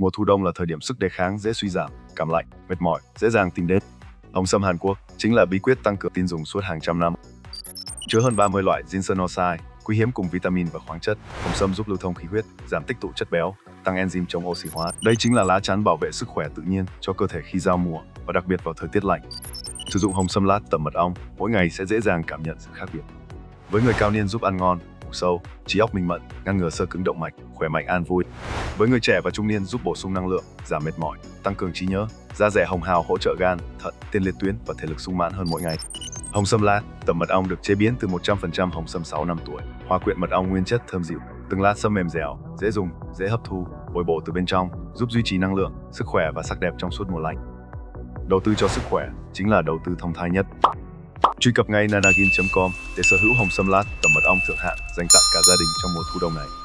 Mùa thu đông là thời điểm sức đề kháng dễ suy giảm, cảm lạnh, mệt mỏi, dễ dàng tìm đến. Hồng sâm Hàn Quốc chính là bí quyết tăng cường tin dùng suốt hàng trăm năm. Chứa hơn 30 loại ginseng quý hiếm cùng vitamin và khoáng chất. Hồng sâm giúp lưu thông khí huyết, giảm tích tụ chất béo, tăng enzyme chống oxy hóa. Đây chính là lá chắn bảo vệ sức khỏe tự nhiên cho cơ thể khi giao mùa và đặc biệt vào thời tiết lạnh. Sử dụng hồng sâm lát tẩm mật ong mỗi ngày sẽ dễ dàng cảm nhận sự khác biệt. Với người cao niên giúp ăn ngon, ngủ sâu, trí óc minh mẫn, ngăn ngừa xơ cứng động mạch, khỏe mạnh an vui. Với người trẻ và trung niên giúp bổ sung năng lượng, giảm mệt mỏi, tăng cường trí nhớ. Da rẻ hồng hào hỗ trợ gan, thận, tiền liệt tuyến và thể lực sung mãn hơn mỗi ngày. Hồng sâm lát tẩm mật ong được chế biến từ 100% hồng sâm 6 năm tuổi, hòa quyện mật ong nguyên chất thơm dịu. Từng lát sâm mềm dẻo, dễ dùng, dễ hấp thu, bồi bổ từ bên trong, giúp duy trì năng lượng, sức khỏe và sắc đẹp trong suốt mùa lạnh. Đầu tư cho sức khỏe chính là đầu tư thông thái nhất. Truy cập ngay nadagin.com để sở hữu hồng sâm lát tẩm mật ong thượng hạng dành tặng cả gia đình trong mùa thu đông này.